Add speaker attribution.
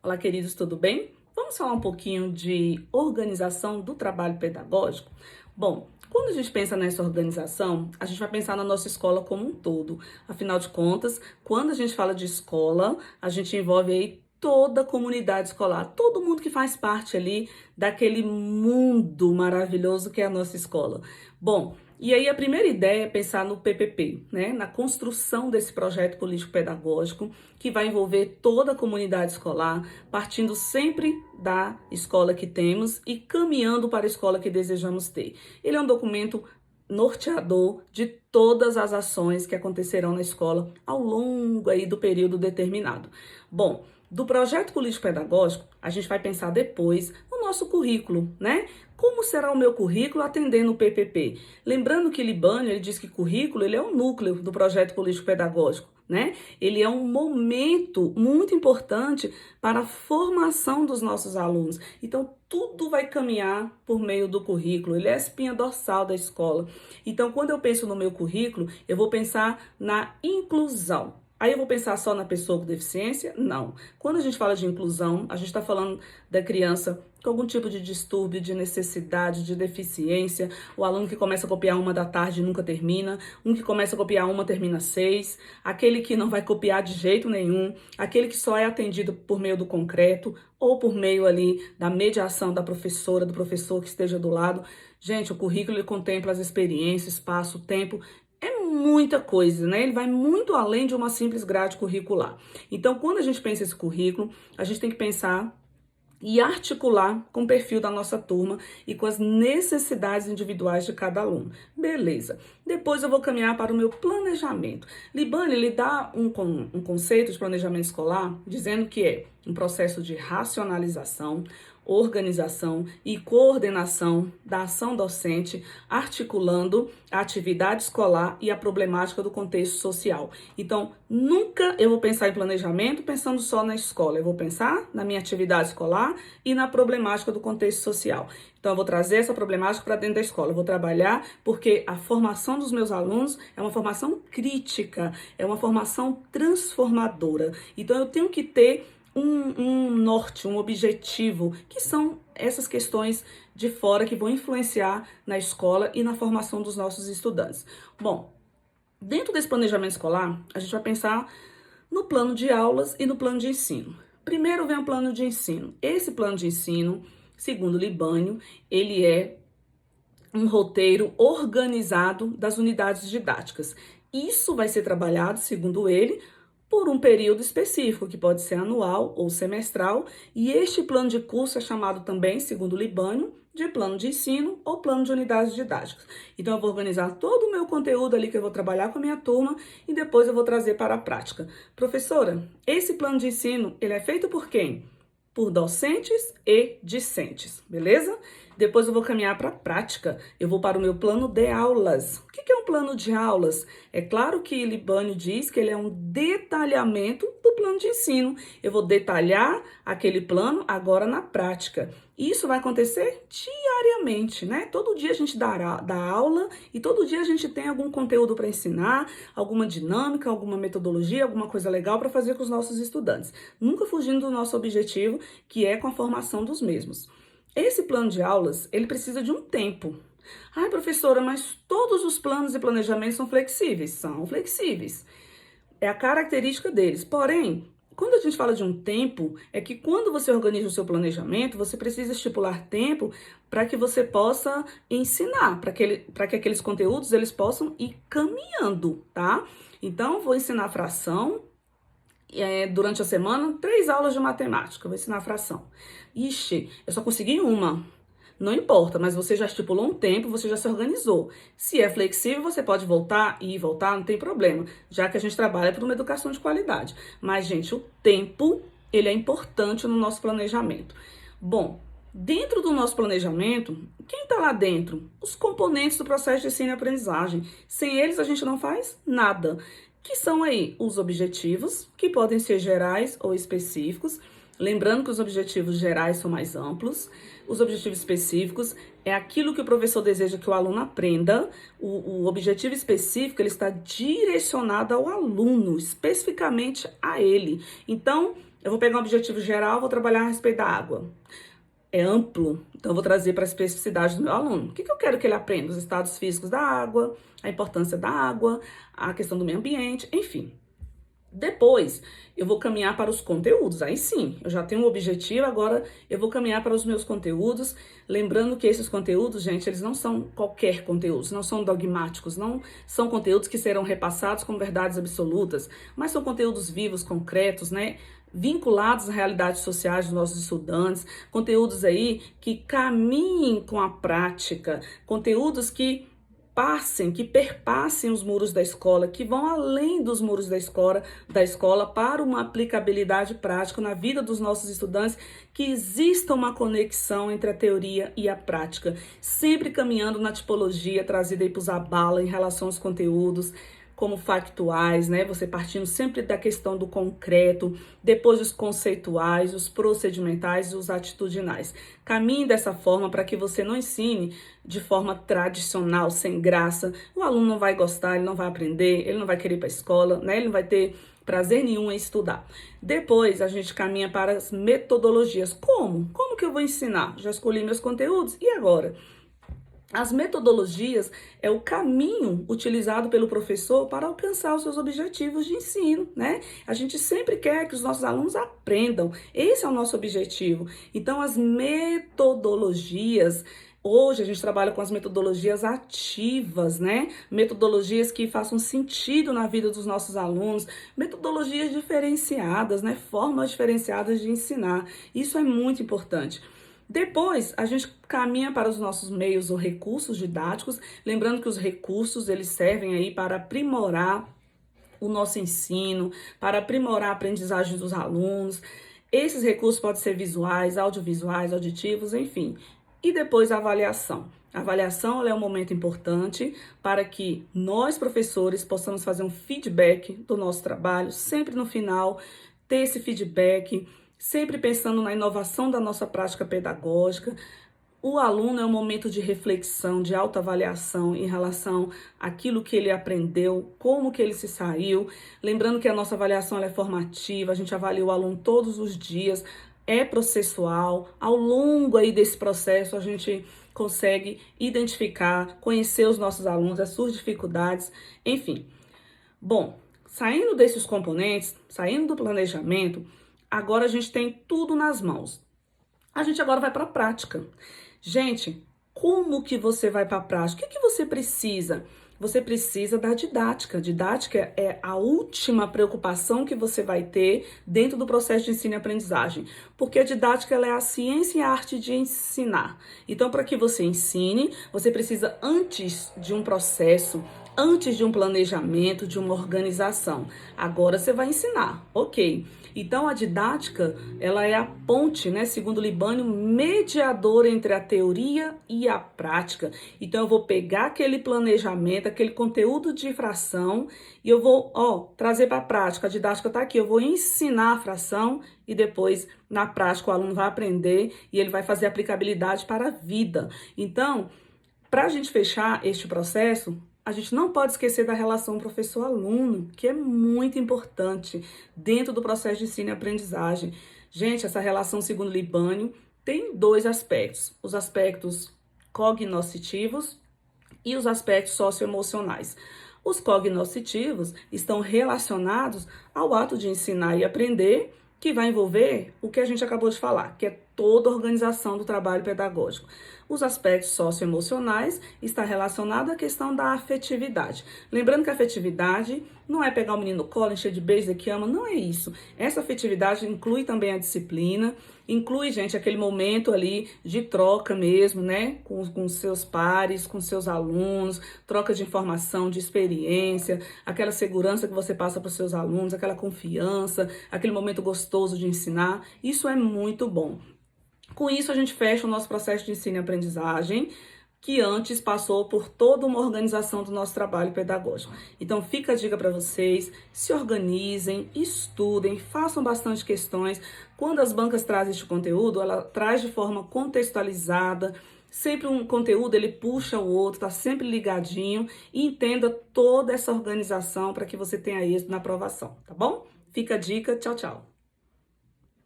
Speaker 1: Olá, queridos, tudo bem? Vamos falar um pouquinho de organização do trabalho pedagógico? Bom, quando a gente pensa nessa organização, a gente vai pensar na nossa escola como um todo. Afinal de contas, quando a gente fala de escola, a gente envolve aí toda a comunidade escolar, todo mundo que faz parte ali daquele mundo maravilhoso que é a nossa escola. Bom, e aí a primeira ideia é pensar no PPP, né? Na construção desse projeto político-pedagógico que vai envolver toda a comunidade escolar, partindo sempre da escola que temos e caminhando para a escola que desejamos ter. Ele é um documento norteador de todas as ações que acontecerão na escola ao longo aí do período determinado. Bom, do projeto político-pedagógico, a gente vai pensar depois no nosso currículo, né? Como será o meu currículo atendendo o PPP? Lembrando que Libânio, ele diz que currículo, ele é o núcleo do projeto político-pedagógico, né? Ele é um momento muito importante para a formação dos nossos alunos. Então, tudo vai caminhar por meio do currículo. Ele é a espinha dorsal da escola. Então, quando eu penso no meu currículo, eu vou pensar na inclusão. Aí eu vou pensar só na pessoa com deficiência? Não. Quando a gente fala de inclusão, a gente está falando da criança com algum tipo de distúrbio, de necessidade, de deficiência, o aluno que começa a copiar uma da tarde e nunca termina, um que começa a copiar uma termina 6, aquele que não vai copiar de jeito nenhum, aquele que só é atendido por meio do concreto ou por meio ali da mediação da professora, do professor que esteja do lado. Gente, o currículo ele contempla as experiências, espaço, tempo, é muita coisa, né? Ele vai muito além de uma simples grade curricular. Então, quando a gente pensa esse currículo, a gente tem que pensar e articular com o perfil da nossa turma e com as necessidades individuais de cada aluno. Beleza. Depois eu vou caminhar para o meu planejamento. Libânio, ele dá um conceito de planejamento escolar dizendo que é um processo de racionalização, organização e coordenação da ação docente, articulando a atividade escolar e a problemática do contexto social. Então, nunca eu vou pensar em planejamento pensando só na escola. Eu vou pensar na minha atividade escolar e na problemática do contexto social. Então, eu vou trazer essa problemática para dentro da escola. Eu vou trabalhar porque a formação dos meus alunos é uma formação crítica, é uma formação transformadora. Então, eu tenho que ter um norte, um objetivo, que são essas questões de fora que vão influenciar na escola e na formação dos nossos estudantes. Bom, dentro desse planejamento escolar, a gente vai pensar no plano de aulas e no plano de ensino. Primeiro vem o plano de ensino. Esse plano de ensino, segundo Libânio, ele é um roteiro organizado das unidades didáticas. Isso vai ser trabalhado, segundo ele, por um período específico, que pode ser anual ou semestral, e este plano de curso é chamado também, segundo Libânio, de plano de ensino ou plano de unidades didáticas. Então, eu vou organizar todo o meu conteúdo ali que eu vou trabalhar com a minha turma e depois eu vou trazer para a prática. Professora, esse plano de ensino, ele é feito por quem? Por docentes e discentes, beleza? Depois eu vou caminhar para a prática, eu vou para o meu plano de aulas. O que é um plano de aulas? É claro que Libânio diz que ele é um detalhamento do plano de ensino. Eu vou detalhar aquele plano agora na prática. Isso vai acontecer diariamente, né? Todo dia a gente dá aula e todo dia a gente tem algum conteúdo para ensinar, alguma dinâmica, alguma metodologia, alguma coisa legal para fazer com os nossos estudantes. Nunca fugindo do nosso objetivo, que é com a formação dos mesmos. Esse plano de aulas, ele precisa de um tempo. Ai, professora, mas todos os planos e planejamentos são flexíveis? São flexíveis. É a característica deles. Porém, quando a gente fala de um tempo, é que quando você organiza o seu planejamento, você precisa estipular tempo para que você possa ensinar, para que aqueles conteúdos eles possam ir caminhando, tá? Então, vou ensinar fração, durante a semana, 3 aulas de matemática, eu vou ensinar fração. Ixi, eu só consegui uma. Não importa, mas você já estipulou um tempo, você já se organizou. Se é flexível, você pode voltar e voltar, não tem problema, já que a gente trabalha por uma educação de qualidade. Mas, gente, o tempo, ele é importante no nosso planejamento. Bom, dentro do nosso planejamento, quem está lá dentro? Os componentes do processo de ensino e aprendizagem. Sem eles, a gente não faz nada. Que são aí os objetivos, que podem ser gerais ou específicos. Lembrando que os objetivos gerais são mais amplos. Os objetivos específicos é aquilo que o professor deseja que o aluno aprenda. O objetivo específico ele está direcionado ao aluno, especificamente a ele. Então, Eu vou pegar um objetivo geral, vou trabalhar a respeito da água. É amplo, então eu vou trazer para a especificidade do meu aluno. O que eu quero que ele aprenda? Os estados físicos da água, a importância da água, a questão do meio ambiente, enfim. Depois, eu vou caminhar para os conteúdos. Aí sim, eu já tenho um objetivo, agora eu vou caminhar para os meus conteúdos. Lembrando que esses conteúdos, gente, eles não são qualquer conteúdo, não são dogmáticos, não são conteúdos que serão repassados como verdades absolutas, mas são conteúdos vivos, concretos, né? Vinculados às realidades sociais dos nossos estudantes, conteúdos aí que caminhem com a prática, conteúdos que perpassem os muros da escola, que vão além dos muros da escola para uma aplicabilidade prática na vida dos nossos estudantes, que exista uma conexão entre a teoria e a prática, sempre caminhando na tipologia trazida aí para usar bala em relação aos conteúdos, como factuais, né? Você partindo sempre da questão do concreto, depois os conceituais, os procedimentais e os atitudinais. Caminhe dessa forma para que você não ensine de forma tradicional, sem graça. O aluno não vai gostar, ele não vai aprender, ele não vai querer ir para a escola, né? Ele não vai ter prazer nenhum em estudar. Depois a gente caminha para as metodologias. Como? Como que eu vou ensinar? Já escolhi meus conteúdos, e agora? As metodologias é o caminho utilizado pelo professor para alcançar os seus objetivos de ensino, né? A gente sempre quer que os nossos alunos aprendam. Esse é o nosso objetivo. Então, as metodologias, hoje a gente trabalha com as metodologias ativas, né? Metodologias que façam sentido na vida dos nossos alunos, metodologias diferenciadas, né? Formas diferenciadas de ensinar. Isso é muito importante. Depois, a gente caminha para os nossos meios ou recursos didáticos, lembrando que os recursos, eles servem aí para aprimorar o nosso ensino, para aprimorar a aprendizagem dos alunos. Esses recursos podem ser visuais, audiovisuais, auditivos, enfim. E depois a avaliação. A avaliação é um momento importante para que nós, professores, possamos fazer um feedback do nosso trabalho, sempre no final, ter esse feedback, sempre pensando na inovação da nossa prática pedagógica. O aluno é um momento de reflexão, de autoavaliação em relação àquilo que ele aprendeu, como que ele se saiu. Lembrando que a nossa avaliação ela é formativa, a gente avalia o aluno todos os dias, é processual. Ao longo aí desse processo, a gente consegue identificar, conhecer os nossos alunos, as suas dificuldades, enfim. Bom, saindo desses componentes, saindo do planejamento, agora a gente tem tudo nas mãos. A gente agora vai para a prática. Gente, como que você vai para a prática? O que você precisa? Você precisa da didática. Didática é a última preocupação que você vai ter dentro do processo de ensino e aprendizagem. Porque a didática ela é a ciência e a arte de ensinar. Então, para que você ensine, você precisa, antes de um processo, antes de um planejamento, de uma organização. Agora você vai ensinar, ok. Então, a didática, ela é a ponte, né, segundo Libânio, mediadora entre a teoria e a prática. Então, eu vou pegar aquele planejamento, aquele conteúdo de fração e eu vou, trazer para a prática. A didática está aqui, eu vou ensinar a fração e depois, na prática, o aluno vai aprender e ele vai fazer aplicabilidade para a vida. Então, para a gente fechar este processo, a gente não pode esquecer da relação professor-aluno, que é muito importante dentro do processo de ensino e aprendizagem. Gente, essa relação, segundo Libânio, tem dois aspectos. Os aspectos cognoscitivos e os aspectos socioemocionais. Os cognoscitivos estão relacionados ao ato de ensinar e aprender, que vai envolver o que a gente acabou de falar, que é toda a organização do trabalho pedagógico. Os aspectos socioemocionais está relacionado à questão da afetividade. Lembrando que a afetividade não é pegar o menino no colo, encher de beijo, dizer que ama, não é isso. Essa afetividade inclui também a disciplina, inclui, gente, aquele momento ali de troca mesmo, né, com seus pares, com seus alunos, troca de informação, de experiência, aquela segurança que você passa para os seus alunos, aquela confiança, aquele momento gostoso de ensinar, isso é muito bom. Com isso, a gente fecha o nosso processo de ensino e aprendizagem, que antes passou por toda uma organização do nosso trabalho pedagógico. Então, fica a dica para vocês, se organizem, estudem, façam bastante questões. Quando as bancas trazem este conteúdo, ela traz de forma contextualizada, sempre um conteúdo, ele puxa o outro, tá sempre ligadinho, e entenda toda essa organização para que você tenha êxito na aprovação, tá bom? Fica a dica, tchau, tchau.